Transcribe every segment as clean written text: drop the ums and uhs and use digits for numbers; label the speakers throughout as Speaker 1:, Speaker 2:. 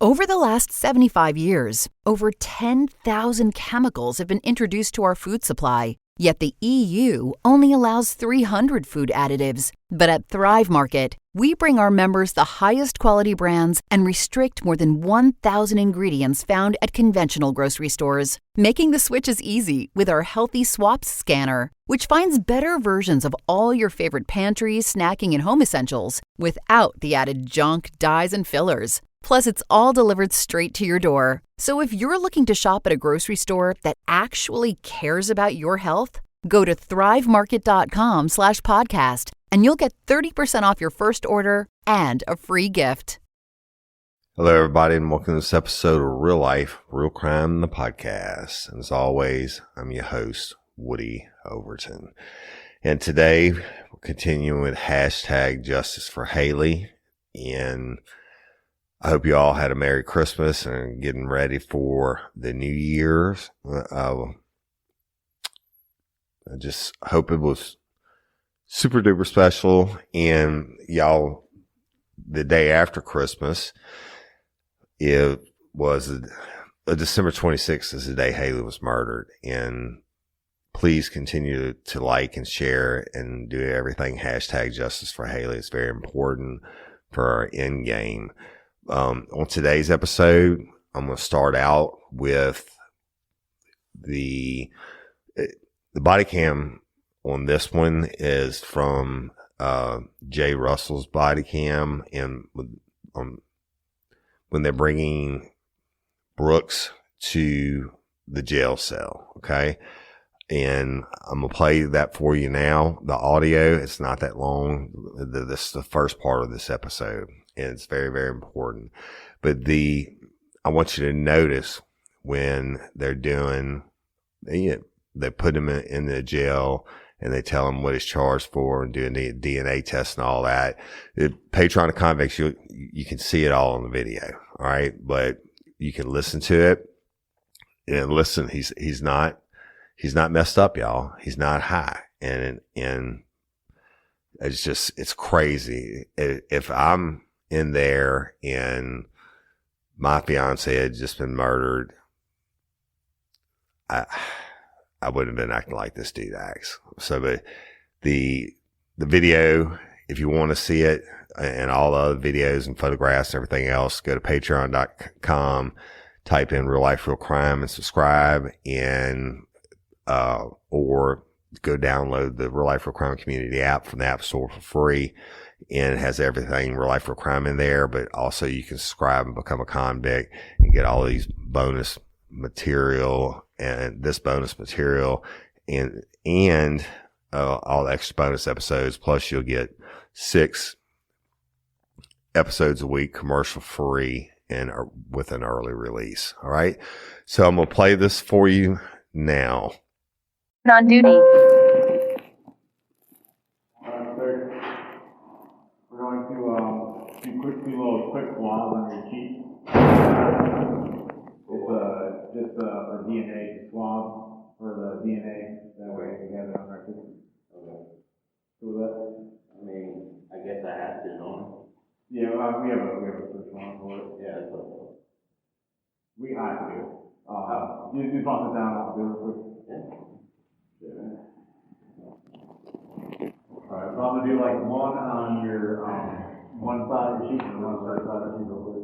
Speaker 1: Over the last 75 years, over 10,000 chemicals have been introduced to our food supply. Yet the EU only allows 300 food additives. But at Thrive Market, we bring our members the highest quality brands and restrict more than 1,000 ingredients found at conventional grocery stores, making the switches easy with our Healthy Swaps scanner, which finds better versions of all your favorite pantry, snacking, and home essentials without the added junk, dyes, and fillers. Plus, it's all delivered straight to your door. So if you're looking to shop at a grocery store that actually cares about your health, go to thrivemarket.com/podcast and you'll get 30% off your first order and a free gift.
Speaker 2: Hello, everybody, and welcome to this episode of Real Life, Real Crime, the podcast. And as always, I'm your host, Woody Overton. And today, we're continuing with hashtag Justice for Hailey. And I hope you all had a Merry Christmas and getting ready for the New Year's. I just hope it was super duper special. And y'all, the day after Christmas, it was December 26th is the day Hailey was murdered. And please continue to like and share and do everything hashtag Justice for Hailey. It's very important for our end game. On today's episode, I'm going to start out with the body cam on this one is from Jay Russell's body cam, and when they're bringing Brooks to the jail cell, okay? And I'm going to play that for you now. The audio, it's not that long. This is the first part of this episode. And it's very, very important. But I want you to notice when they're doing, they put him in the jail and they tell him what he's charged for and doing the DNA test and all that. The Patreon convicts, you can see it all on the video. All right. But you can listen to it and listen. He's not messed up, y'all. He's not high. And it's crazy. If I'm in there and my fiance had just been murdered, I wouldn't have been acting like this dude acts. So, but the video, if you want to see it and all the other videos and photographs and everything else, go to patreon.com, type in Real Life, Real Crime and subscribe, and, or go download the Real Life, Real Crime Community app from the App Store for free. And it has everything Real Life, Real Crime in there, but also you can subscribe and become a convict and get all these bonus material and this bonus material and all the extra bonus episodes. Plus you'll get 6 episodes a week, commercial free, and with an early release. All right. So I'm going to play this for you now.
Speaker 3: On duty.
Speaker 4: Quick swabs on your cheek. It's just for DNA swab for the DNA. That way we have it on record. Okay. So that,
Speaker 5: I mean, I guess I have to, don't I?
Speaker 4: Yeah, we have a search warrant for it.
Speaker 5: Yeah, that's what.
Speaker 4: I have to do it. You just want to sit down, I'll do it real quick. Yeah. Alright, so I'm gonna do like one on your one side of your sheet and one side of your sheet real quick.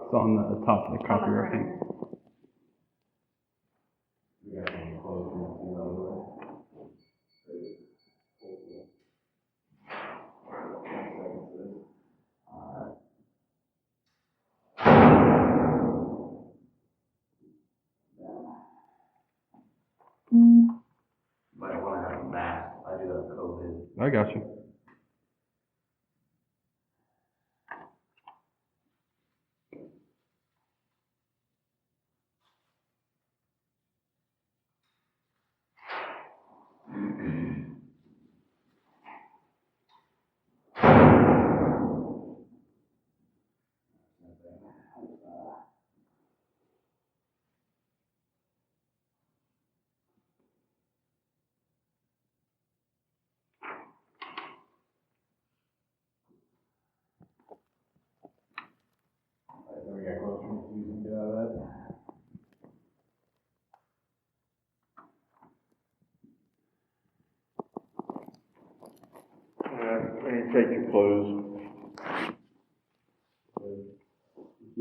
Speaker 6: It's on the top of the copy, I think.
Speaker 4: We got one close, we won't see that over Alright.
Speaker 5: Might want to have a mask. I do have COVID.
Speaker 6: I got you.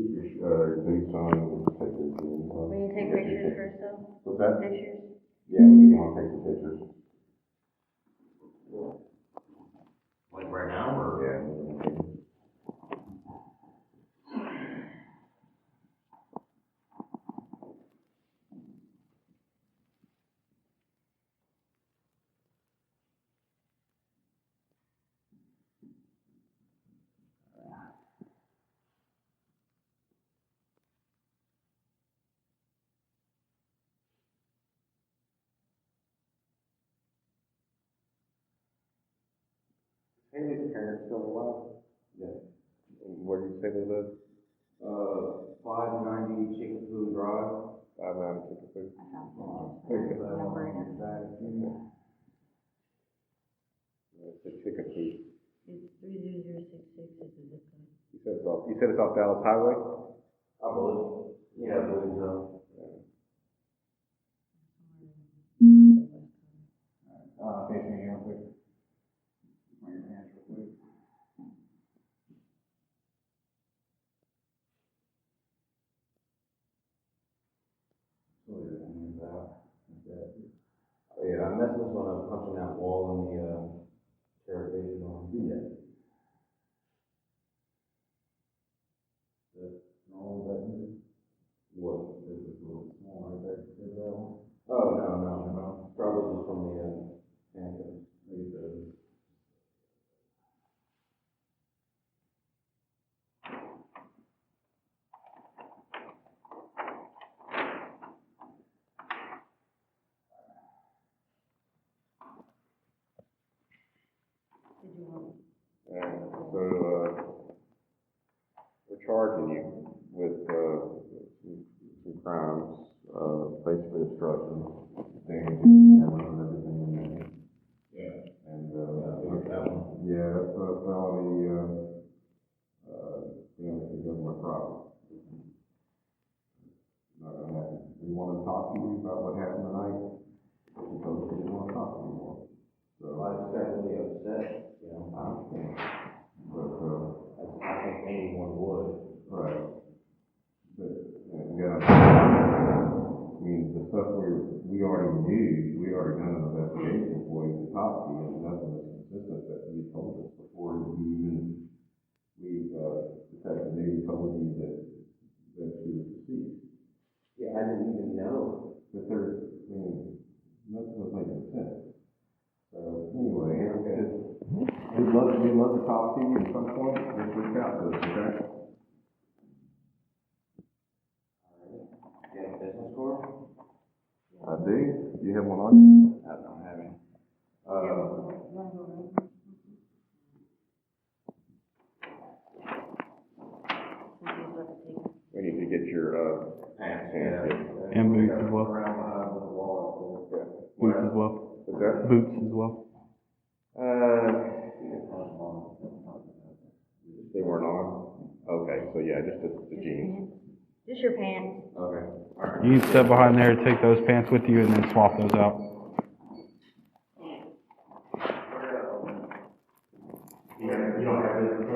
Speaker 7: Keep your boots on and take your jeans off.
Speaker 3: Will you take pictures first though?
Speaker 7: What's that?
Speaker 3: Pictures?
Speaker 7: Yeah, we want to take some pictures.
Speaker 5: Like right now, or?
Speaker 7: Yeah. Hailey's parents still alive? Yeah. Where do you say they live?
Speaker 5: 590 Chicken Food Drive.
Speaker 7: 590 Chicken Food.
Speaker 3: Okay. Number and everything.
Speaker 7: It's a Chicken Food.
Speaker 3: It's 30066 is the zip code.
Speaker 7: You said it's off Dallas Highway?
Speaker 5: I believe. Yeah, I believe so.
Speaker 4: Face me real quick. Bring your hands real quick.
Speaker 5: Oh, yeah, I messed this one up punching that wall in the interrogation room.
Speaker 7: Yeah. What? This is a little small right there. Is that one?
Speaker 5: Oh, no. Probably just from the handcuffs.
Speaker 7: We're charging you with some crimes, basically obstruction, damage, cameras and everything in there.
Speaker 5: Yeah.
Speaker 7: And,
Speaker 5: that one.
Speaker 7: yeah, that's a felony, damage to government property. Not gonna happen. We want to talk to you about what happened tonight, because we didn't want to talk anymore. So
Speaker 5: I was definitely upset, you know.
Speaker 7: I understand. But,
Speaker 5: I think anyone would.
Speaker 7: right. But, yeah, I mean, the stuff we already knew, we already done an investigation for you to talk to you, and nothing is consistent that you told us before you even, Detective Lee told you that she was deceased.
Speaker 5: Yeah, I didn't even know.
Speaker 7: But nothing was making sense. So, anyway, we'd love to talk to you at some point, just reach out to us, okay?
Speaker 5: You have a business card?
Speaker 7: I do. Do you have one on you?
Speaker 5: I don't have any.
Speaker 7: We need to get your,
Speaker 5: Pants.
Speaker 6: And boots as well. Boots as well.
Speaker 7: What's that?
Speaker 6: Boots as well.
Speaker 7: They weren't on? Okay, so yeah, just the jeans.
Speaker 3: Just your pants.
Speaker 5: Okay.
Speaker 6: You can step behind there, take those pants with you, and then swap those out.
Speaker 7: You don't have this,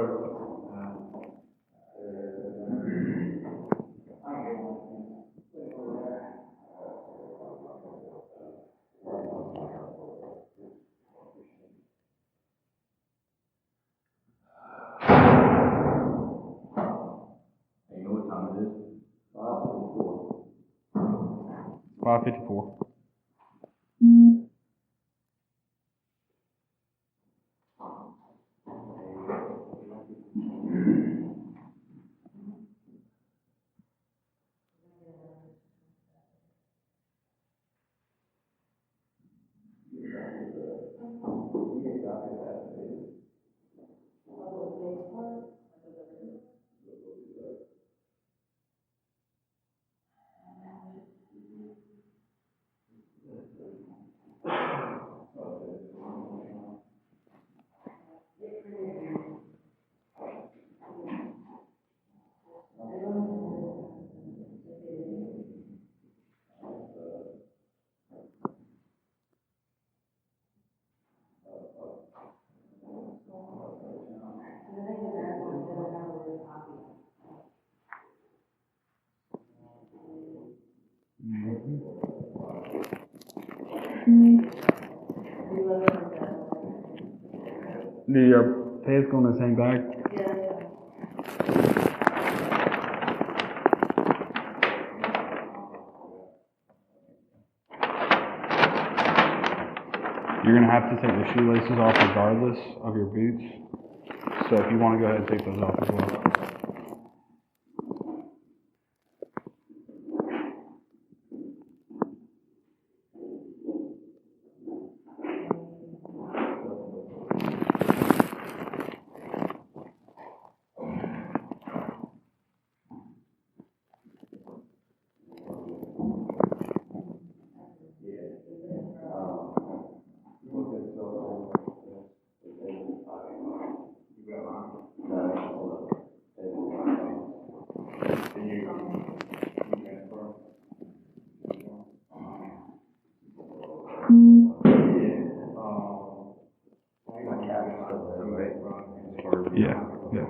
Speaker 5: You know what time it is? 5:54.
Speaker 6: 554. Do your pants go in the same bag? You're going to have to take the shoelaces off regardless of your boots. So if you want to go ahead and take those off as well. Yeah, yeah.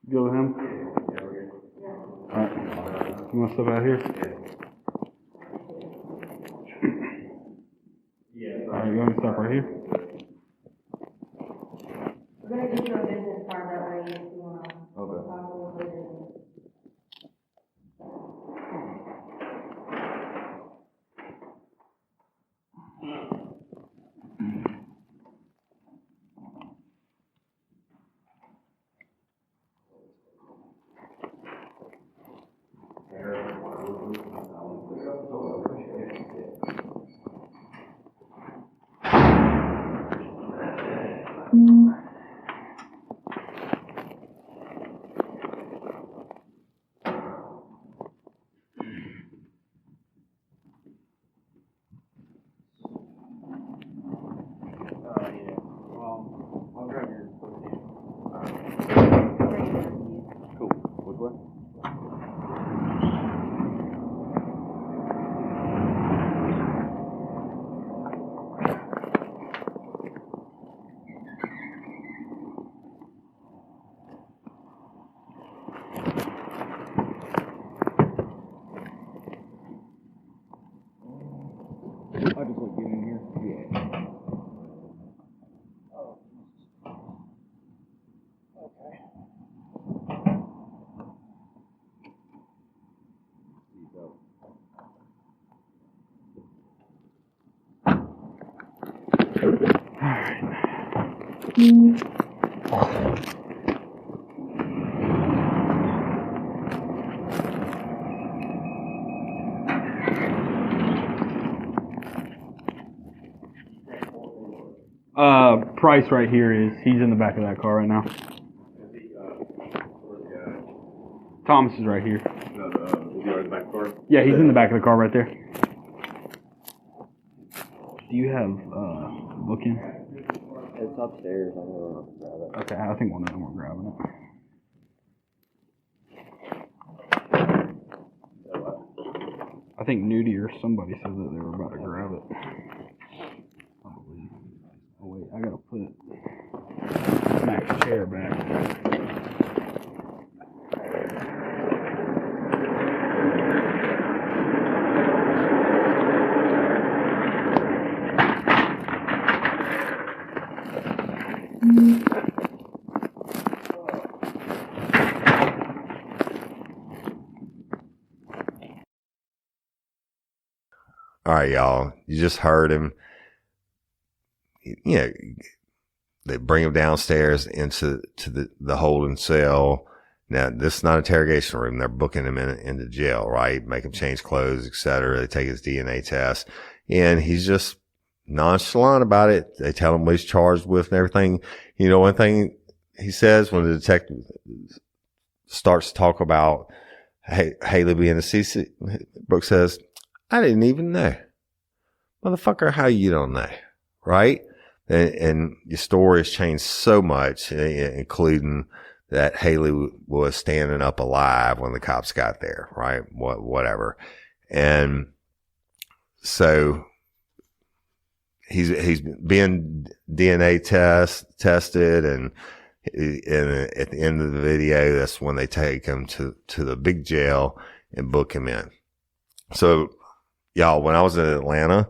Speaker 6: Go with him? Alright. You want to step out here? Alright, you want to stop right here?
Speaker 3: We're gonna get your business card that way if you wanna.
Speaker 5: Okay.
Speaker 4: I'll grab your.
Speaker 5: Cool. Which way?
Speaker 6: I just like getting in here. Yeah. Price right here he's in the back of that car right now. Thomas is right here.
Speaker 7: Is he already back car?
Speaker 6: Yeah, he's in the back of the car right there. Do you have booking?
Speaker 5: It's upstairs. I'm gonna grab it.
Speaker 6: Okay, I think one of them were grabbing it. I think Nudie or somebody said that they were about to grab it. I believe. Oh wait, I gotta put Mac's chair back.
Speaker 2: All right, y'all. You just heard him. You know, they bring him downstairs into the holding cell. Now, this is not an interrogation room. They're booking him into jail, right? Make him change clothes, etc. They take his DNA test, and he's just nonchalant about it. They tell him what he's charged with and everything. You know, one thing he says when the detective starts to talk about Hailey being a CC, Brooks says, I didn't even know. Motherfucker, how you don't know, right? And your story has changed so much, including that Hailey was standing up alive when the cops got there, right? Whatever. And so he's being DNA tested, and at the end of the video, that's when they take him to the big jail and book him in. So, y'all, when I was in Atlanta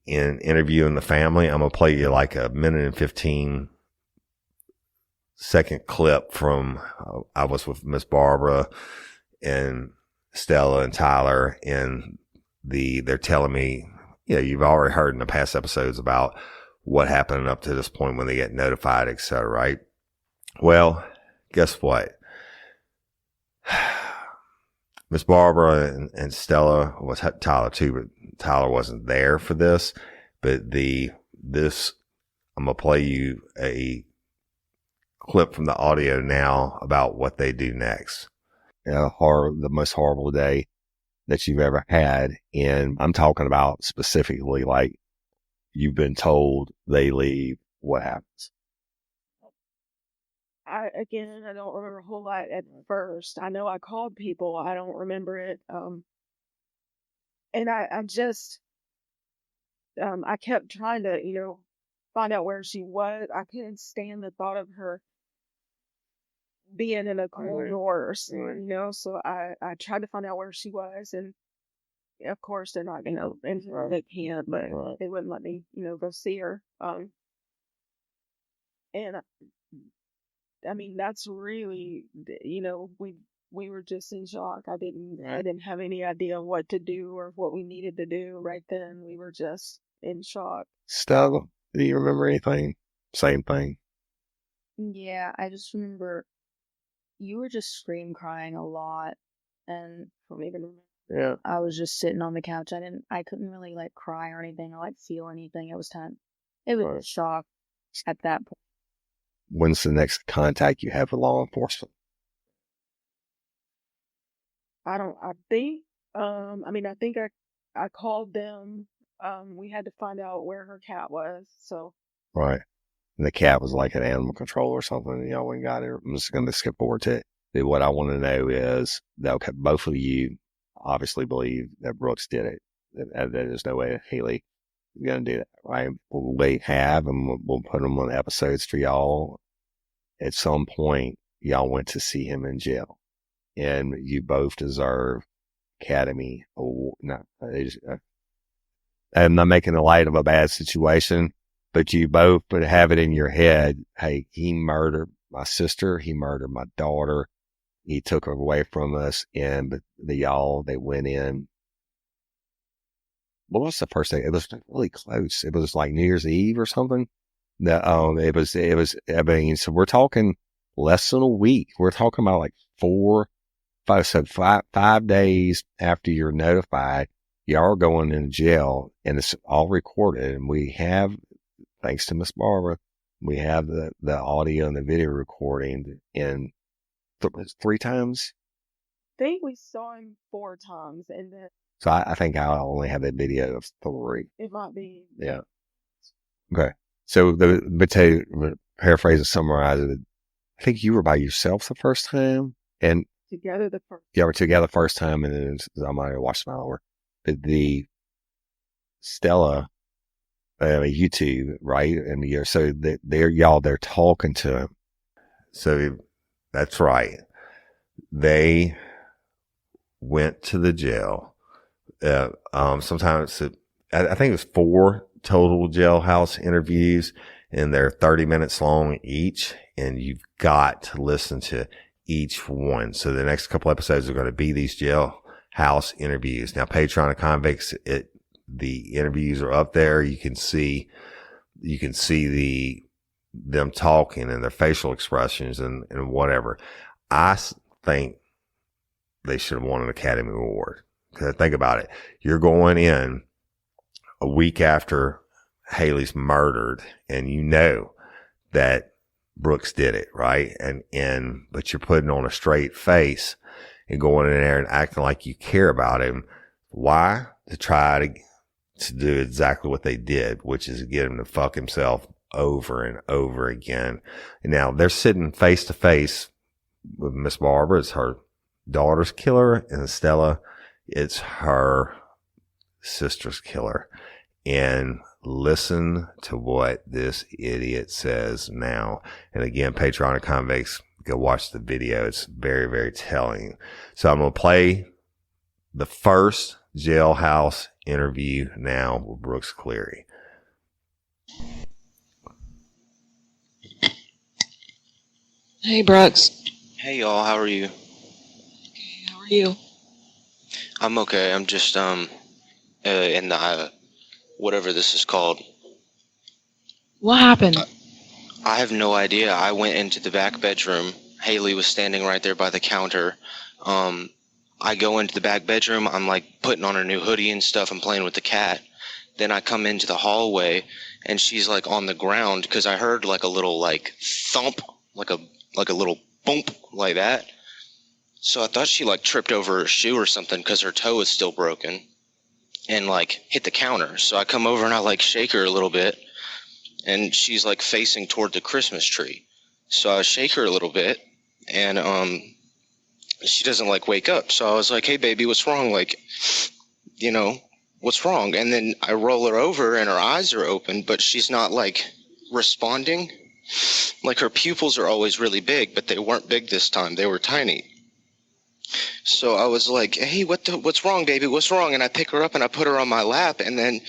Speaker 2: and interviewing the family, I'm gonna play you like a 1:15 clip from I was with Miss Barbara and Stella and Tyler, and they're telling me, you've already heard in the past episodes about what happened up to this point when they get notified, etc. Right? Well, guess what? Miss Barbara and Stella was Tyler too, but Tyler wasn't there for this. But I'm gonna play you a clip from the audio now about what they do next. The most horrible day that you've ever had, and I'm talking about specifically like you've been told they leave. What happens?
Speaker 8: I don't remember a whole lot at first. I know I called people. I don't remember it. And I just, I kept trying to, find out where she was. I couldn't stand the thought of her being in a corridor or something, so I tried to find out where she was. And of course, they're not going to, and they can't, but they wouldn't let me, go see her. And I mean, that's really, we were just in shock. I didn't have any idea what to do or what we needed to do right then. We were just in shock.
Speaker 2: Stella, do you remember anything? Same thing.
Speaker 3: Yeah, I just remember you were just scream crying a lot, and
Speaker 8: I don't even remember.
Speaker 2: Yeah.
Speaker 3: I was just sitting on the couch. I couldn't really like cry or anything or like feel anything. It was
Speaker 2: Right.
Speaker 3: shock at that point.
Speaker 2: When's the next contact you have with law enforcement?
Speaker 8: I think I called them. We had to find out where her cat was. So.
Speaker 2: Right. And the cat was like an animal control or something. Y'all went and got it. I'm just going to skip forward to it. But what I want to know is that both of you obviously believe that Brooks did it. That there's no way that Hailey is going to do that, right? They have, and we'll put them on episodes for y'all. At some point, y'all went to see him in jail, and you both deserve Academy Award. No, I'm not making a light of a bad situation, but you both would have it in your head. Hey, he murdered my sister. He murdered my daughter. He took her away from us, but they went in. What was the first day? It was really close. It was like New Year's Eve or something. It was, I mean, so we're talking less than a week. We're talking about like 5 days after you're notified, y'all are going into jail, and it's all recorded. And we have, thanks to Miss Barbara, we have the audio and the video recording in 3 times.
Speaker 8: I think we saw him 4 times, and then.
Speaker 2: So I think I only have that video of 3.
Speaker 8: It might be.
Speaker 2: Yeah. Okay. So to paraphrase and summarize it, I think you were by yourself the first time, and
Speaker 8: together the first.
Speaker 2: Yeah, we're together the first time, and then I might have watched my hour. But the Stella, YouTube, right? And so they're talking to him. So that's right. They went to the jail. Sometimes I think it was 4 total Jailhouse interviews, and they're 30 minutes long each, and you've got to listen to each one. So the next couple episodes are going to be these Jailhouse interviews. Now, Patreon and Convicts, the interviews are up there. You can see them talking and their facial expressions and whatever. I think they should have won an Academy Award. Because think about it. You're going in a week after Hailey's murdered, and you know that Brooks did it, right? But you're putting on a straight face and going in there and acting like you care about him. Why? To try to do exactly what they did, which is get him to fuck himself over and over again. And now they're sitting face to face with Miss Barbara. It's her daughter's killer, and Stella, it's her sister's killer. And Listen to what this idiot says now. And again, Patriotic Convicts, go watch the video. It's very, very telling. So I'm going to play the first Jailhouse interview now with Brooks Cleary.
Speaker 9: Hey, Brooks.
Speaker 10: Hey, y'all. How are you?
Speaker 9: Okay, how are you?
Speaker 10: I'm okay. I'm just, in the, whatever this is called.
Speaker 9: What happened?
Speaker 10: I have no idea. I went into the back bedroom. Hailey was standing right there by the counter. I go into the back bedroom. I'm like putting on her new hoodie and stuff. I'm playing with the cat. Then I come into the hallway and she's like on the ground because I heard like a little like thump, like a little bump like that. So I thought she like tripped over her shoe or something because her toe is still broken and like hit the counter. So I come over and I like shake her a little bit and she's like facing toward the Christmas tree. So I shake her a little bit and she doesn't like wake up. So I was like, hey baby, what's wrong? Like, you know, what's wrong? And then I roll her over and her eyes are open, but she's not like responding. Like her pupils are always really big, but they weren't big this time. They were tiny. So I was like, hey, what's wrong, baby? What's wrong? And I pick her up and I put her on my lap. And then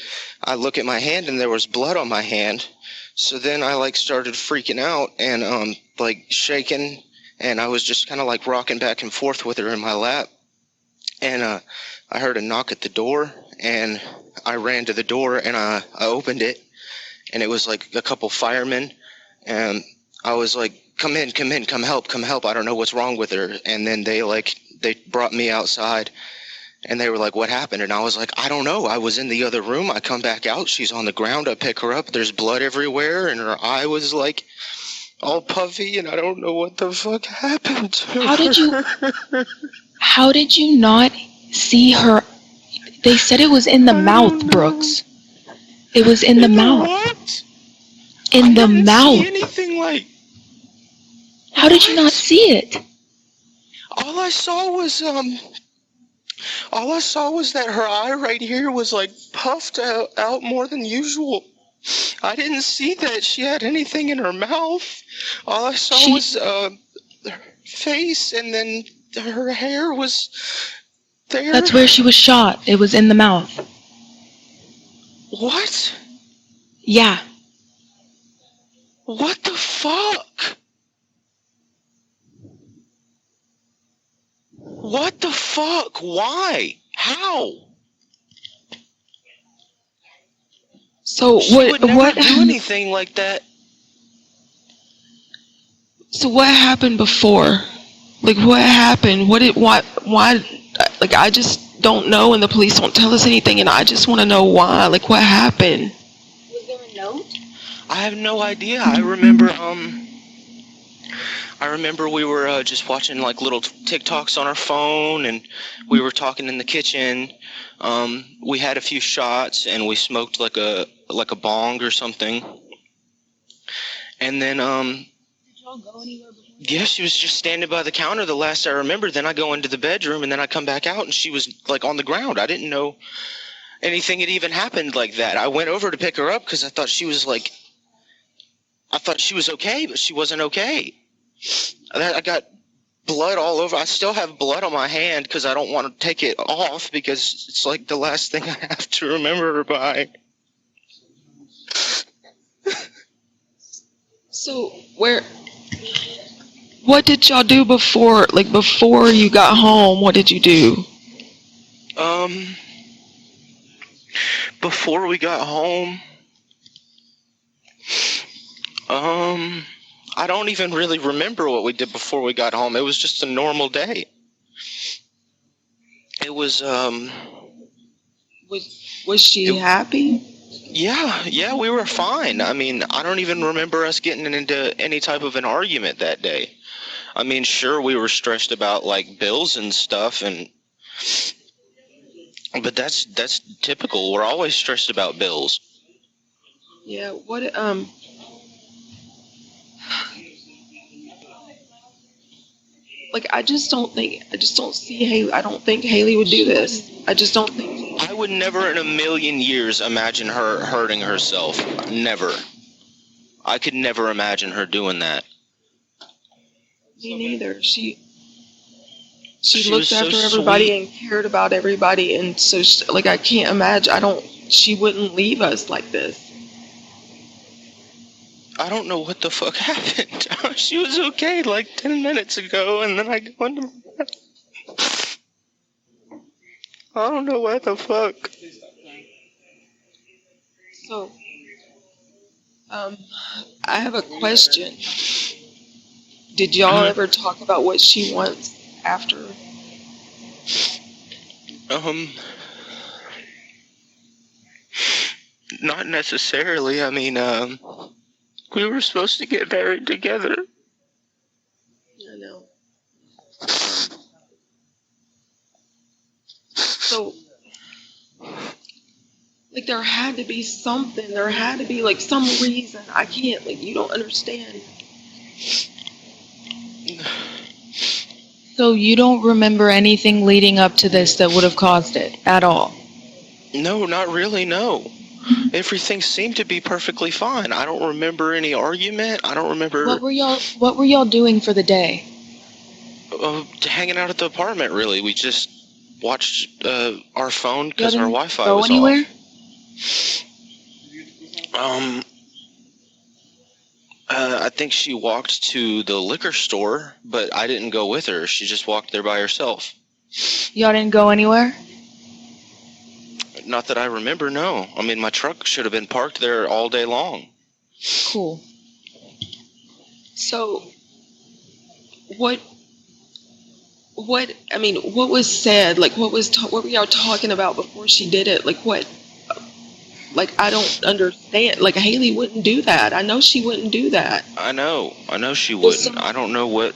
Speaker 10: I look at my hand and there was blood on my hand. So then I like started freaking out and like shaking. And I was just kind of like rocking back and forth with her in my lap. And I heard a knock at the door and I ran to the door and I opened it. And it was like a couple firemen. And I was like, come in, come help. I don't know what's wrong with her. And then they brought me outside and they were like, what happened? And I was like, I don't know. I was in the other room. I come back out. She's on the ground. I pick her up. There's blood everywhere. And her eye was like all puffy. And I don't know what the fuck happened to her.
Speaker 9: How did you not see her? They said it was in the mouth, Brooks. It was in the mouth.
Speaker 10: What?
Speaker 9: In the mouth.
Speaker 10: See anything like.
Speaker 9: How did you not see it?
Speaker 10: All I saw was that her eye right here was like puffed out more than usual. I didn't see that she had anything in her mouth. All I saw was her face, and then her hair was there.
Speaker 9: That's where she was shot. It was in the mouth.
Speaker 10: What?
Speaker 9: Yeah.
Speaker 10: What the fuck? What the fuck? Why? How?
Speaker 9: So
Speaker 10: she would never do anything like that.
Speaker 9: So what happened before? Like what happened? Why? Like I just don't know, and the police don't tell us anything, and I just want to know why. Like what happened?
Speaker 3: Was there a note?
Speaker 10: I have no idea. I remember we were just watching like little TikToks on our phone, and we were talking in the kitchen. We had a few shots, and we smoked like a bong or something. And then
Speaker 3: Did y'all go anywhere before?
Speaker 10: yeah, she was just standing by the counter the last I remember. Then I go into the bedroom, and then I come back out, and she was like on the ground. I didn't know anything had even happened like that. I went over to pick her up because I thought she was okay, but she wasn't okay. I got blood all over. I still have blood on my hand because I don't want to take it off because it's like the last thing I have to remember her by.
Speaker 9: So what did y'all do before you got home? What did you do?
Speaker 10: Before we got home, I don't even really remember what we did before we got home. It was just a normal day. It was,
Speaker 9: Was she happy?
Speaker 10: Yeah, we were fine. I mean, I don't even remember us getting into any type of an argument that day. I mean, sure, we were stressed about like bills and stuff, but that's typical. We're always stressed about bills.
Speaker 9: Yeah, like I just don't see Hailey. I don't think Hailey would do this. I just don't think.
Speaker 10: I I would never in a million years imagine her hurting herself. Never. I could never imagine her doing that.
Speaker 9: Me neither. She
Speaker 10: She
Speaker 9: looked
Speaker 10: was so
Speaker 9: after everybody
Speaker 10: sweet.
Speaker 9: and cared about everybody, and so like I can't imagine. She wouldn't leave us like this.
Speaker 10: I don't know what the fuck happened. She was okay like 10 minutes ago, and then I go into bed. I don't know what the fuck.
Speaker 9: So, I have a question. Did y'all ever talk about what she wants after?
Speaker 10: Not necessarily. I mean, we were supposed to get married together.
Speaker 9: I know. So, like, there had to be something. There had to be, like, some reason. I can't, like, you don't understand.
Speaker 11: So you don't remember anything leading up to this that would have caused it at all?
Speaker 10: No, not really, no. Everything seemed to be perfectly fine. I don't remember any argument. I don't remember
Speaker 11: What were y'all doing for the day?
Speaker 10: hanging out at the apartment, really. We just watched our phone because our Wi-Fi
Speaker 11: go
Speaker 10: was
Speaker 11: anywhere?
Speaker 10: off. I think she walked to the liquor store, but I didn't go with her. She just walked there by herself.
Speaker 11: Y'all didn't go anywhere?
Speaker 10: Not that I remember, no. I mean, my truck should have been parked there all day long.
Speaker 11: Cool.
Speaker 9: So, what was said? Like, what were y'all talking about before she did it? Like, what? Like, I don't understand. Like, Hailey wouldn't do that. I know she wouldn't do that.
Speaker 10: I know she wouldn't. I don't know what...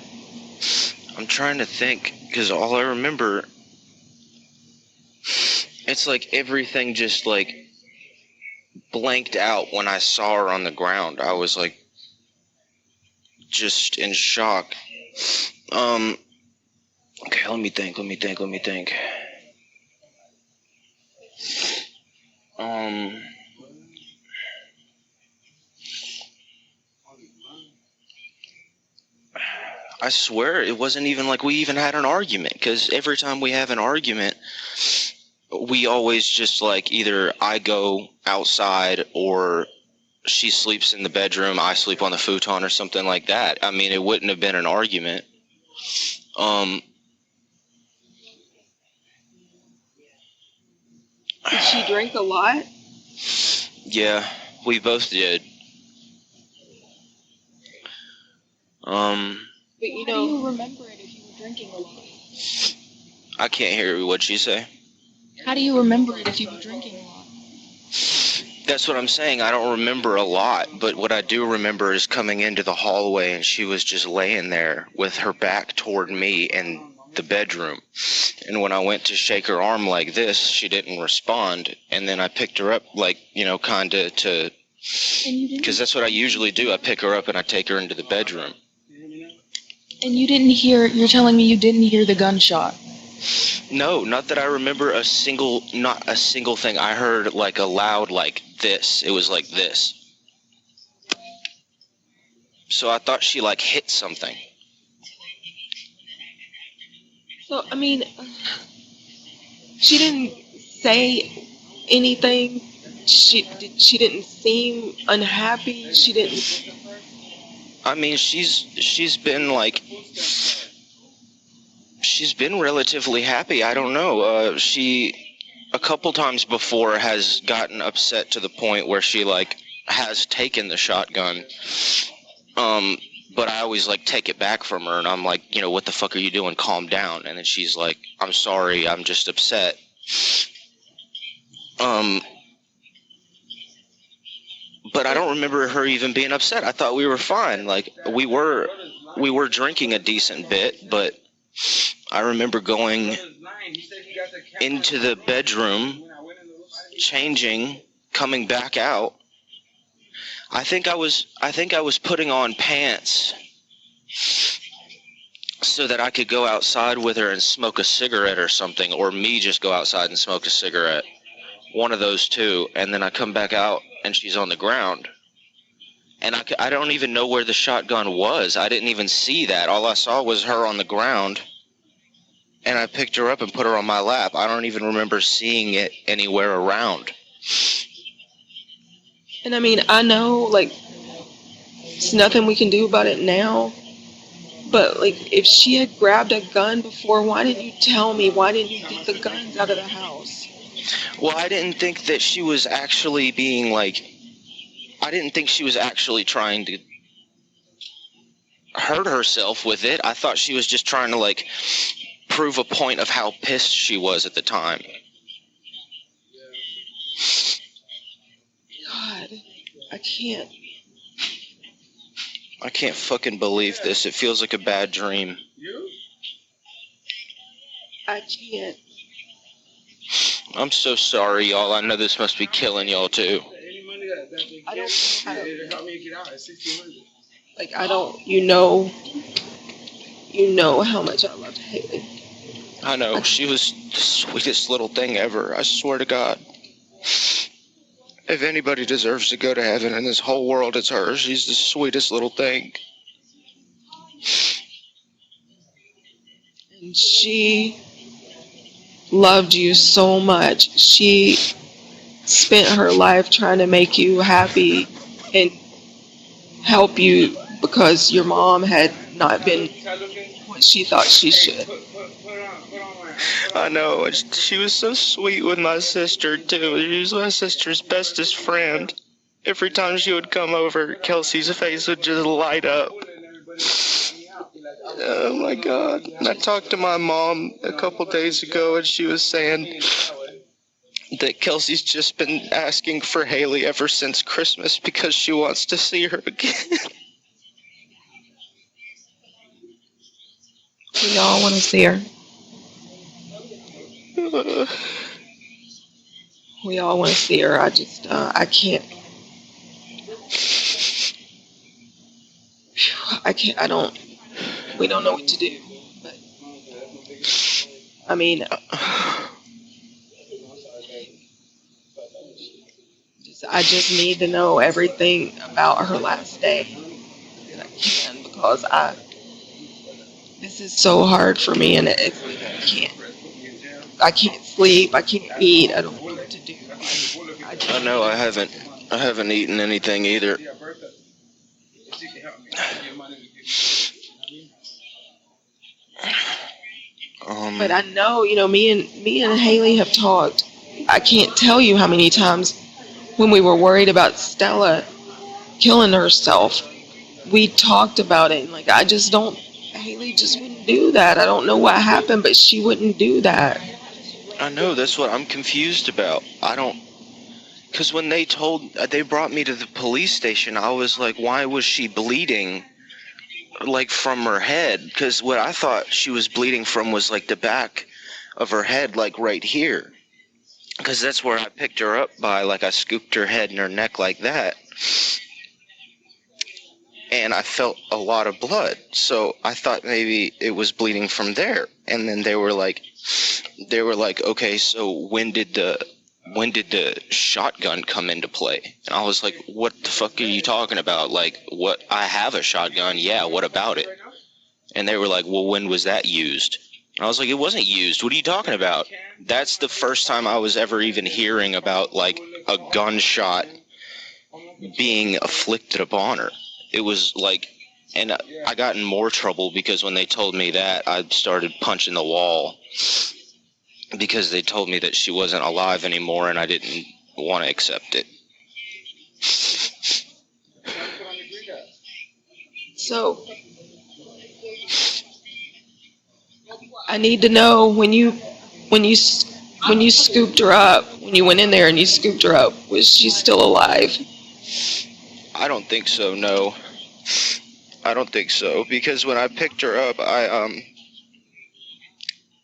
Speaker 10: I'm trying to think, because all I remember... It's like everything just, like, blanked out when I saw her on the ground. I was, like, just in shock. Okay, let me think. I swear it wasn't even like we even had an argument, because every time we have an argument, we always just like either I go outside or she sleeps in the bedroom, I sleep on the futon or something like that. I mean, it wouldn't have been an argument.
Speaker 9: Did she drink a lot?
Speaker 10: Yeah, we both did.
Speaker 9: But you
Speaker 11: How
Speaker 9: know,
Speaker 11: do you remember it if you were drinking a lot?
Speaker 10: I can't hear what she say.
Speaker 11: How do you remember it if you were drinking a lot?
Speaker 10: That's what I'm saying. I don't remember a lot, but what I do remember is coming into the hallway and she was just laying there with her back toward me in the bedroom. And when I went to shake her arm like this, she didn't respond. And then I picked her up, like, you know, kind of to... Because that's what I usually do. I pick her up and I take her into the bedroom.
Speaker 11: And you're telling me you didn't hear the gunshot?
Speaker 10: No, not that I remember not a single thing. I heard like a loud like this. It was like this. So I thought she like hit something.
Speaker 9: so I mean, she didn't say anything. She didn't seem unhappy. She didn't.
Speaker 10: I mean, she's been like... She's been relatively happy. I don't know. She, a couple times before, has gotten upset to the point where she, like, has taken the shotgun. But I always, like, take it back from her, and I'm like, you know, what the fuck are you doing? Calm down. And then she's like, I'm sorry, I'm just upset. But I don't remember her even being upset. I thought we were fine. Like, we were drinking a decent bit, but... I remember going into the bedroom, changing, coming back out. I think I was putting on pants so that I could go outside with her and smoke a cigarette or something, or me just go outside and smoke a cigarette. one of those two, and then I come back out and she's on the ground. And I don't even know where the shotgun was. I didn't even see that. All I saw was her on the ground, and I picked her up and put her on my lap. I don't even remember seeing it anywhere around.
Speaker 9: And I mean, I know, like, it's nothing we can do about it now. But, like, if she had grabbed a gun before, why didn't you tell me? Why didn't you get the guns out of the house?
Speaker 10: Well, I didn't think that she was actually being, like, I didn't think she was actually trying to hurt herself with it. I thought she was just trying to, like, prove a point of how pissed she was at the time.
Speaker 9: God, I can't.
Speaker 10: I can't fucking believe this. It feels like a bad dream.
Speaker 9: I can't.
Speaker 10: I'm so sorry, y'all. I know this must be killing y'all, too.
Speaker 9: I don't like, I don't, you know how much I love Hailey.
Speaker 10: I know. She was the sweetest little thing ever. I swear to God. If anybody deserves to go to heaven in this whole world, it's her. She's the sweetest little thing.
Speaker 9: And she loved you so much. She spent her life trying to make you happy and help you because your mom had not been what she thought she should.
Speaker 10: I know. And she was so sweet with my sister, too. She was my sister's bestest friend. Every time she would come over, Kelsey's face would just light up. Oh, my God. And I talked to my mom a couple days ago, and she was saying that Kelsey's just been asking for Hailey ever since Christmas because she wants to see her again.
Speaker 9: We all want to see her. We all want to see her. I just, I can't. We don't know what to do. But, I mean, I just need to know everything about her last day. That I can, because this is so hard for me, and it's like I can't sleep, I can't eat, I don't know what to do.
Speaker 10: I know. I haven't eaten anything either.
Speaker 9: But I know, me and Hailey have talked. I can't tell you how many times when we were worried about Stella killing herself, we talked about it. And like, Hailey just wouldn't do that. I don't know what happened, but she wouldn't do that.
Speaker 10: I know. That's what I'm confused about. Because when they brought me to the police station, I was like, why was she bleeding, like, from her head? Because what I thought she was bleeding from was, like, the back of her head, like, right here. Because that's where I picked her up by, like, I scooped her head and her neck like that. And I felt a lot of blood. So I thought maybe it was bleeding from there. And then they were like, okay, so when did the shotgun come into play? And I was like, what the fuck are you talking about? Like, what? I have a shotgun. Yeah, what about it? And they were like, well, when was that used? And I was like, it wasn't used. What are you talking about? That's the first time I was ever even hearing about, like, a gunshot being afflicted upon her. It was like, and I got in more trouble because when they told me that, I started punching the wall because they told me that she wasn't alive anymore and I didn't want to accept it.
Speaker 9: So, I need to know when you scooped her up, when you went in there and you scooped her up, was she still alive?
Speaker 10: I don't think so, no. I don't think so, because when I picked her up, I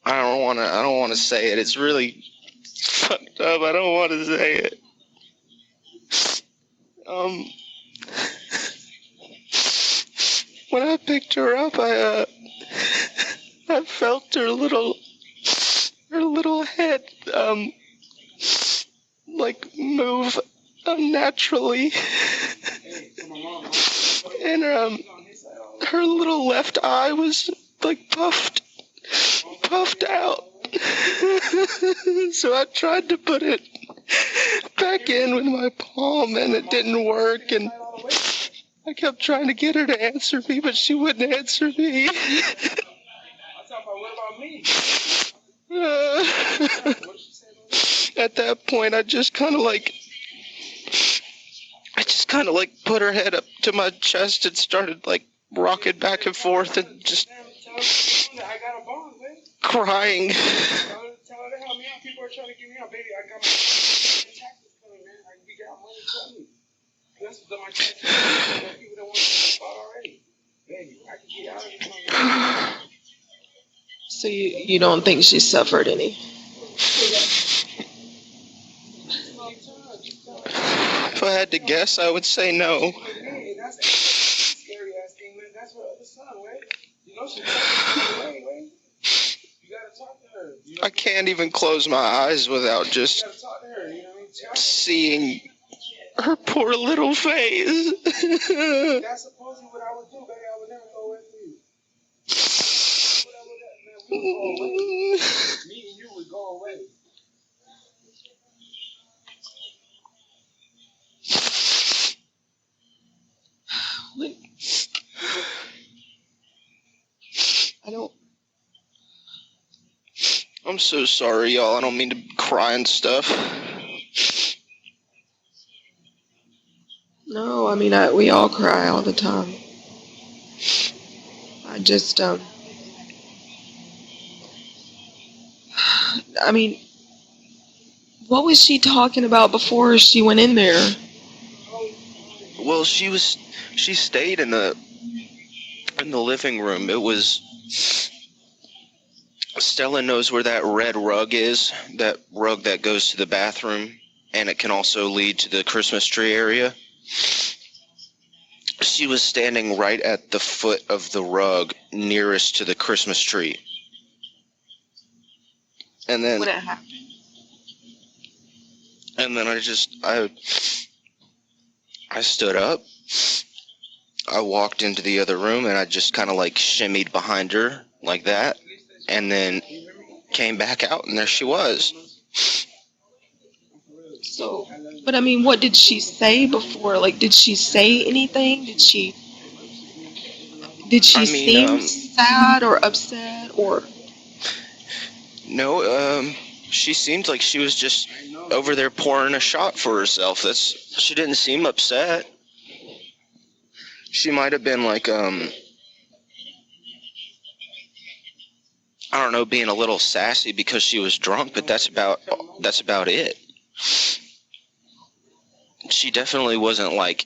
Speaker 10: don't want to say it. It's really fucked up. I don't want to say it. When I picked her up, I felt her little head, move unnaturally. And her little left eye was like puffed out. So I tried to put it back in with my palm and it didn't work, and I kept trying to get her to answer me, but she wouldn't answer me. At that point, I just kind of like put her head up to my chest and started like rocking back and forth and just crying.
Speaker 9: So you don't think she suffered any?
Speaker 10: If I had to guess, I would say no. I can't even close my eyes without just seeing her poor little face.
Speaker 12: That's supposedly what I would do, baby. I would never go away from you. Me and you would go away.
Speaker 10: I'm so sorry, y'all. I don't mean to cry and stuff.
Speaker 9: No, I mean, we all cry all the time. I just, I mean, what was she talking about before she went in there?
Speaker 10: Well, she stayed in the living room. It was, Stella knows where that red rug is, that rug that goes to the bathroom, and it can also lead to the Christmas tree area. She was standing right at the foot of the rug nearest to the Christmas tree. And then,
Speaker 9: What happened?
Speaker 10: and then I stood up. I walked into the other room and I just kind of like shimmied behind her like that, and then came back out and there she was.
Speaker 9: So, but I mean, what did she say before? Like, did she say anything? Did she seem sad or upset or?
Speaker 10: No, she seemed like she was just over there pouring a shot for herself. She didn't seem upset. She might have been like, I don't know, being a little sassy because she was drunk, but that's about it. She definitely wasn't like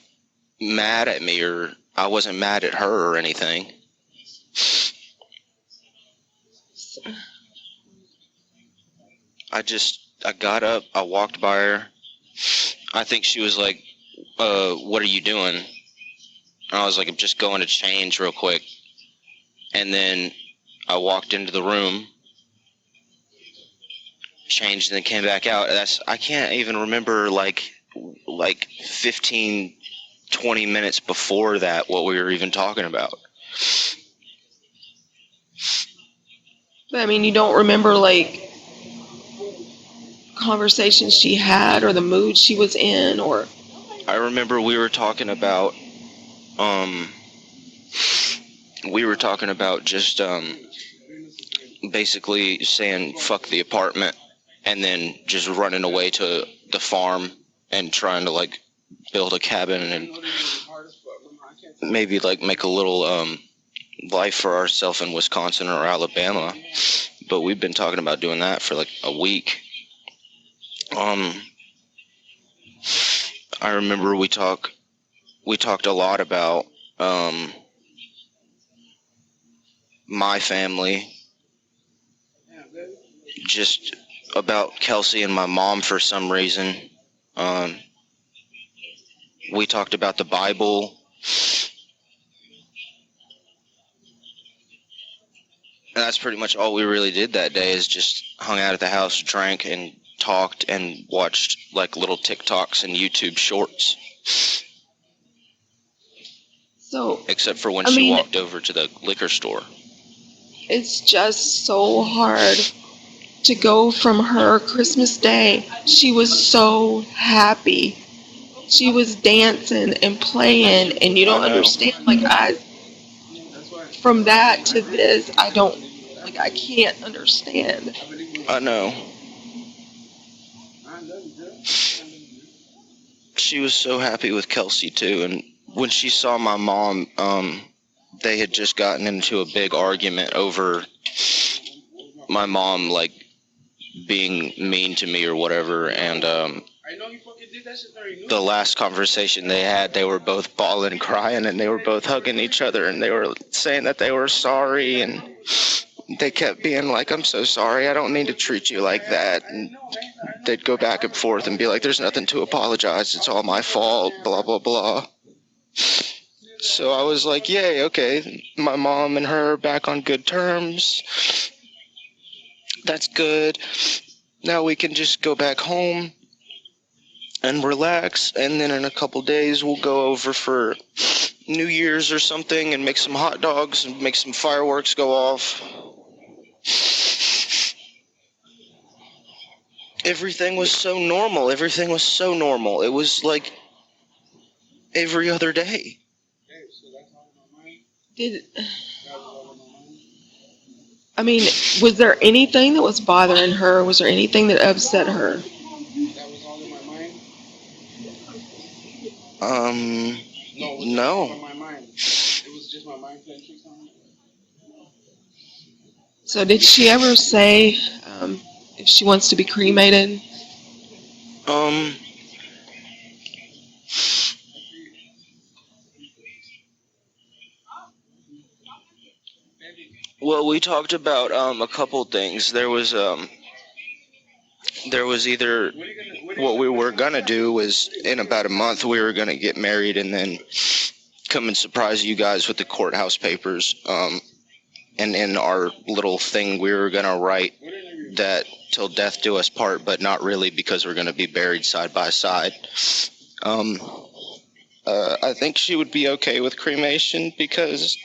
Speaker 10: mad at me, or I wasn't mad at her or anything. I got up, I walked by her. I think she was like, what are you doing? And I was like, I'm just going to change real quick. And then I walked into the room, changed, and then came back out. I can't even remember like 15, 20 minutes before that what we were even talking about.
Speaker 9: But I mean, you don't remember like conversations she had or the mood she was in, or?
Speaker 10: I remember we were talking about just basically saying fuck the apartment and then just running away to the farm and trying to like build a cabin and maybe like make a little life for ourselves in Wisconsin or Alabama. But we've been talking about doing that for like a week. I remember we talked a lot about my family, just about Kelsey and my mom for some reason. We talked about the Bible. And that's pretty much all we really did that day, is just hung out at the house, drank, and talked and watched like little TikToks and YouTube shorts.
Speaker 9: So,
Speaker 10: except for when
Speaker 9: I
Speaker 10: she
Speaker 9: mean,
Speaker 10: walked over to the liquor store.
Speaker 9: it's just so hard to go from her Christmas Day. She was so happy. She was dancing and playing, and you don't understand. Like, from that to this, I can't understand.
Speaker 10: I know. She was so happy with Kelsey too, and when she saw my mom, they had just gotten into a big argument over my mom like being mean to me or whatever, and the last conversation they had, they were both bawling and crying, and they were both hugging each other, and they were saying that they were sorry, and they kept being like, I'm so sorry, I don't mean to treat you like that, and they'd go back and forth and be like, there's nothing to apologize, it's all my fault, blah, blah, blah. So I was like, yay, okay, my mom and her are back on good terms. That's good. Now we can just go back home and relax, and then in a couple days we'll go over for New Year's or something and make some hot dogs and make some fireworks go off. Everything was so normal. Everything was so normal. It was like every other day.
Speaker 9: I mean, was there anything that was bothering her? Was there anything that upset her?
Speaker 12: That was all in my mind?
Speaker 10: No.
Speaker 12: In my mind. It was just my mind playing tricks on me.
Speaker 9: So did she ever say if she wants to be cremated?
Speaker 10: Well, we talked about a couple things. There was either what we were gonna do was in about a month we were gonna get married and then come and surprise you guys with the courthouse papers. And in our little thing we were gonna write that till death do us part, but not really because we're gonna be buried side by side. I think she would be okay with cremation because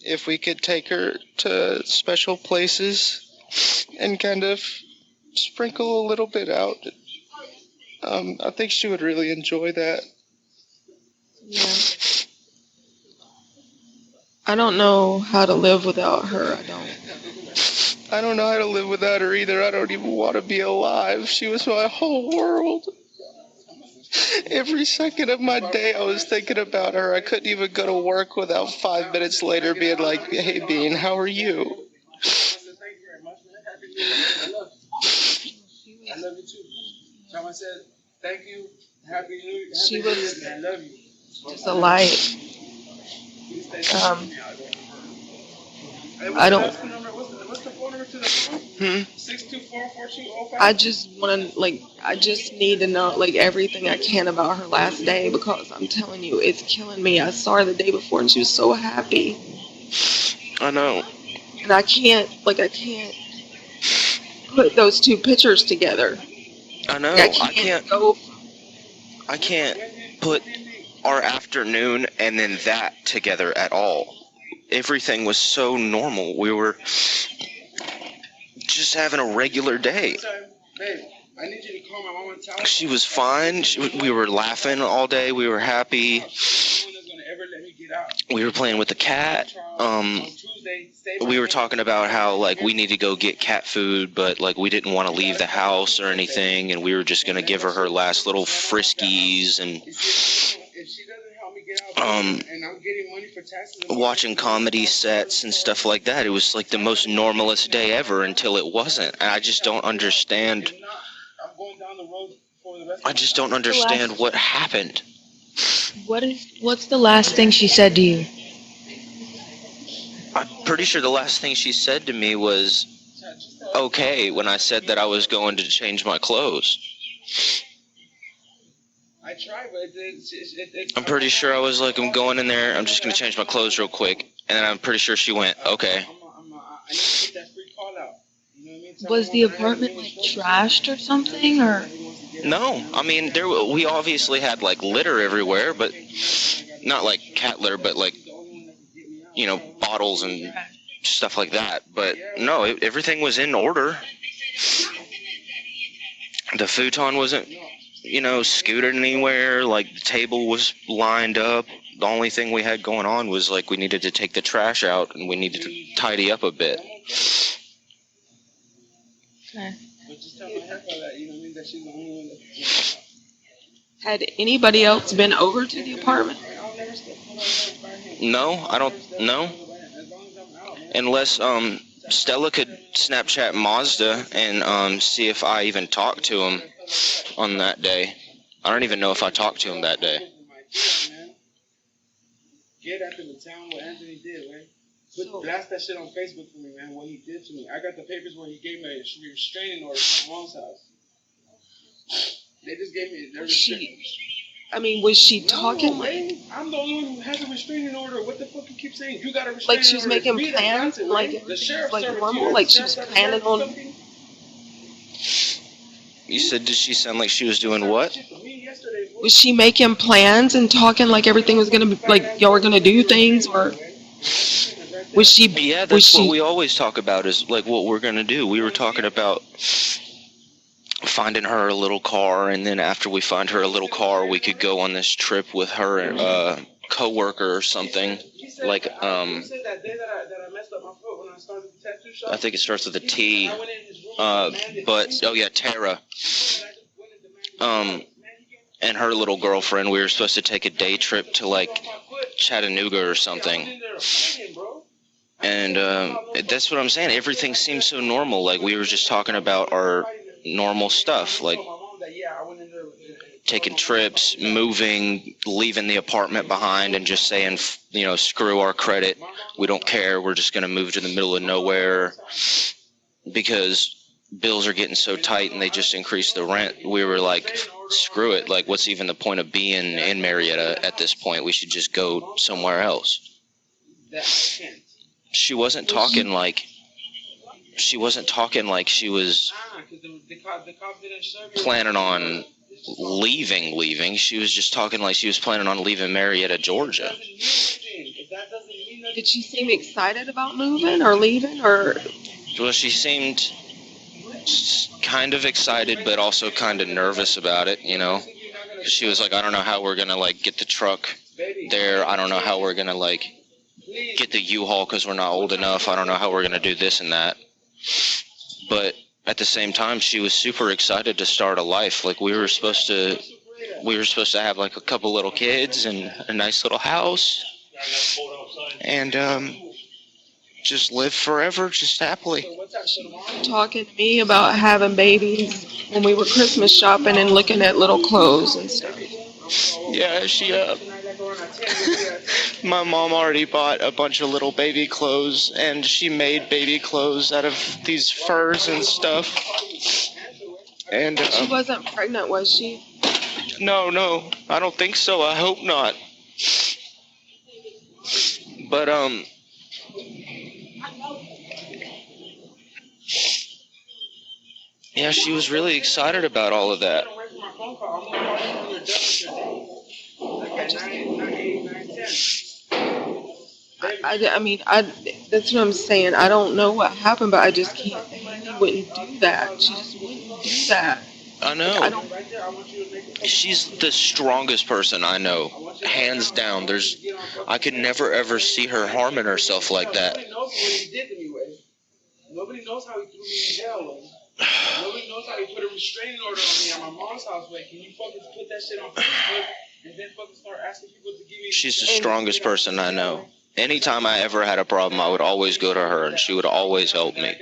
Speaker 10: if we could take her to special places and kind of sprinkle a little bit out, I think she would really enjoy that.
Speaker 9: Yeah. I don't know how to live without her.
Speaker 10: I don't know how to live without her either. I don't even want to be alive. She was my whole world. Every second of my day I was thinking about her. I couldn't even go to work without 5 minutes later being like, hey, Bean, how are you?
Speaker 12: I love you too. Someone said, thank you, happy New Year,
Speaker 9: She was
Speaker 12: I love you.
Speaker 9: just a light. I don't.
Speaker 12: What's the phone number to the phone? 624-4205.
Speaker 9: I just want to, I just need to know, everything I can about her last day because I'm telling you, it's killing me. I saw her the day before and she was so happy.
Speaker 10: I know.
Speaker 9: And I can't put those two pictures together.
Speaker 10: I know. I can't put our afternoon and then that together at all. Everything was so normal. We were just having a regular day.
Speaker 12: Babe, I need you to call my mom and tell her.
Speaker 10: She was fine. We were laughing all day. We were happy. We were playing with the cat. We were talking about how we need to go get cat food, but we didn't want to leave the house or anything, and we were just gonna give her her last little friskies and watching comedy sets and stuff like that. It was the most normalest day ever until it wasn't. And I just don't understand. I just don't understand what happened.
Speaker 11: What's the last thing she said to you?
Speaker 10: I'm pretty sure the last thing she said to me was okay when I said that I was going to change my clothes.
Speaker 12: I tried, but it's
Speaker 10: I'm pretty sure I was like, I'm going in there, I'm just going to change my clothes real quick. And then I'm pretty sure she went, okay.
Speaker 12: I need to get that free call out. You know what I mean?
Speaker 11: Was the apartment like trashed or something, or?
Speaker 10: No, I mean we obviously had like litter everywhere, but not like cat litter, but like bottles and stuff like that. But no, everything was in order. The futon wasn't scooted anywhere. Like the table was lined up. The only thing we had going on was like we needed to take the trash out and we needed to tidy up a bit.
Speaker 11: Okay.
Speaker 9: Had anybody else been over to the apartment?
Speaker 10: No, I don't know. Unless Stella could Snapchat Mazda and see if I even talked to him on that day. I don't even know if I talked to him that day.
Speaker 12: Get after the town what Anthony did, man. Blast that shit on Facebook for me, man, what he did to me. I got the papers where he gave me a restraining order from my mom's house. They just gave me their restraining.
Speaker 9: Was she talking like?
Speaker 12: I'm the only one who has a restraining order. What the fuck you keep saying? You got a restraining order.
Speaker 9: Like she was making plans, like
Speaker 12: the sheriff
Speaker 9: like normal, like she was planning on.
Speaker 10: You said, did she sound like she was doing what?
Speaker 9: Was she making plans and talking like everything was gonna be like y'all were gonna do things, or was she?
Speaker 10: Yeah, that's what we always talk about is like what we're gonna do. We were talking about finding her a little car, and then after we find her a little car, we could go on this trip with her and a coworker or something. Like I think it starts with a T. Tara. And her little girlfriend, we were supposed to take a day trip to like Chattanooga or something. And that's what I'm saying. Everything seems so normal. Like we were just talking about our normal stuff, like taking trips, moving, leaving the apartment behind and just saying, screw our credit. We don't care. We're just going to move to the middle of nowhere because bills are getting so tight and they just increased the rent. We were like, screw it. Like, what's even the point of being in Marietta at this point? We should just go somewhere else. She wasn't talking like she was planning on leaving. She was just talking like she was planning on leaving Marietta, Georgia.
Speaker 9: Did she seem excited about moving or leaving, or?
Speaker 10: Well, she seemed kind of excited, but also kind of nervous about it, She was like, I don't know how we're going to, like, get the truck there. I don't know how we're going to, like, get the U-Haul because we're not old enough. I don't know how we're going to do this and that. But at the same time, she was super excited to start a life. Like, we were supposed to have, like, a couple little kids and a nice little house. And, just live forever, just happily.
Speaker 9: Talking to me about having babies when we were Christmas shopping and looking at little clothes and stuff.
Speaker 10: Yeah, my mom already bought a bunch of little baby clothes, and she made baby clothes out of these furs and stuff. And
Speaker 9: she wasn't pregnant, was she?
Speaker 10: No, I don't think so. I hope not. But yeah, she was really excited about all of that.
Speaker 9: That's what I'm saying. I don't know what happened, but I just can't. Hailey wouldn't do that. She just wouldn't do that.
Speaker 10: I know. She's the strongest person I know, hands down. I could never ever see her harming herself like that.
Speaker 12: Nobody knows how he threw me in jail. Nobody knows how he put a restraining order on me at my mom's house. Can you fucking put that shit on Facebook and then fucking start asking people to give me?
Speaker 10: She's the strongest person I know. Anytime I ever had a problem, I would always go to her, and she would always help me.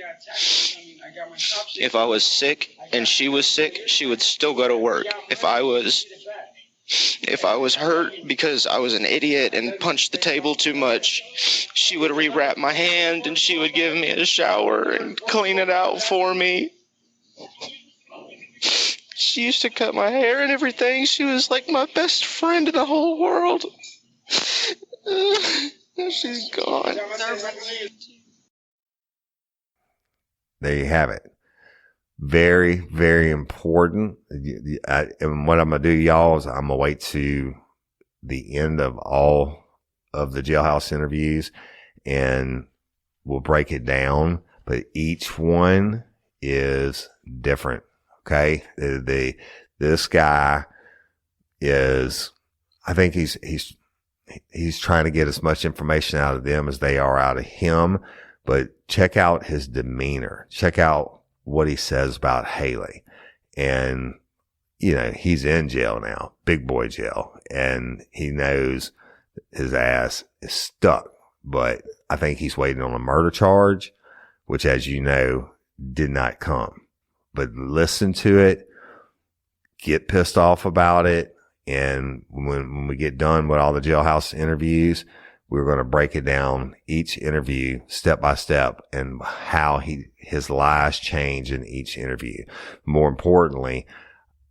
Speaker 10: If I was sick and she was sick, she would still go to work. If I was hurt because I was an idiot and punched the table too much, she would rewrap my hand and she would give me a shower and clean it out for me. She used to cut my hair and everything. She was like my best friend in the whole world. She's gone.
Speaker 2: There you have it. very, very important. And what I'm going to do, y'all, is I'm going to wait to the end of all of the Jailhouse interviews and we'll break it down, but each one is different. Okay. This guy is, I think he's trying to get as much information out of them as they are out of him, but check out his demeanor. Check out what he says about Hailey. And, you know, he's in jail now, big boy jail, and he knows his ass is stuck, but I think he's waiting on a murder charge, which, as you know, did not come. But listen to it, get pissed off about it, and when we get done with all the Jailhouse interviews, we're going to break it down, each interview, step by step, and how his lies change in each interview. More importantly,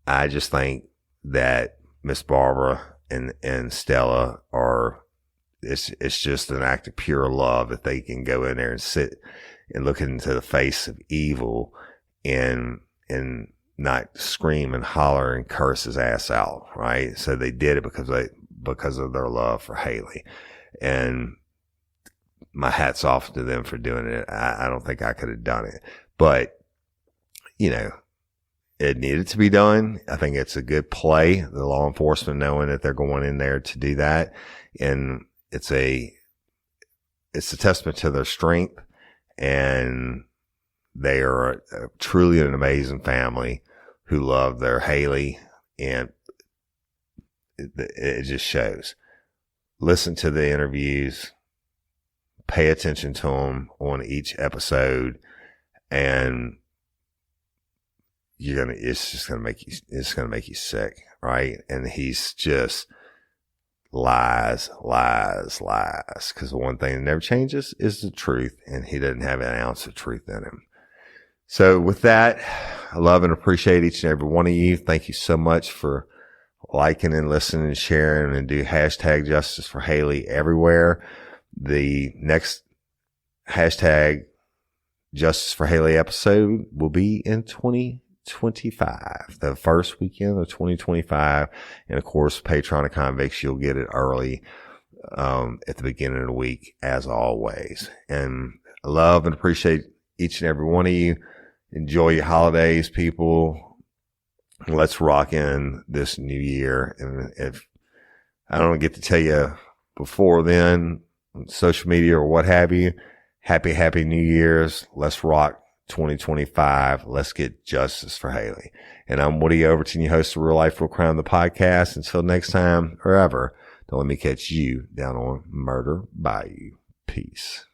Speaker 2: I just think that Miss Barbara and Stella are, it's just an act of pure love that they can go in there and sit and look into the face of evil and not scream and holler and curse his ass out, right? So they did it because of their love for Hailey. And my hat's off to them for doing it. I don't think I could have done it, but you know, it needed to be done. I think it's a good play, the law enforcement knowing that they're going in there to do that. And it's a testament to their strength, and they are truly an amazing family who love their Hailey, and it just shows. Listen to the interviews, pay attention to them on each episode, and it's going to make you sick, right? And he's just lies. Cause the one thing that never changes is the truth. And he doesn't have an ounce of truth in him. So with that, I love and appreciate each and every one of you. Thank you so much for liking and listening and sharing, and do hashtag Justice for Hailey everywhere. The next hashtag Justice for Hailey episode will be in 2025, the first weekend of 2025. And of course, Patreon Convicts, you'll get it early, at the beginning of the week, as always. And I love and appreciate each and every one of you. Enjoy your holidays, people. Let's rock in this new year. And if I don't get to tell you before then, on social media or what have you, happy New Year's. Let's rock 2025. Let's get justice for Hailey. And I'm Woody Overton, your host of Real Life, Real Crime, the podcast. Until next time, or ever, don't let me catch you down on Murder Bayou. Peace.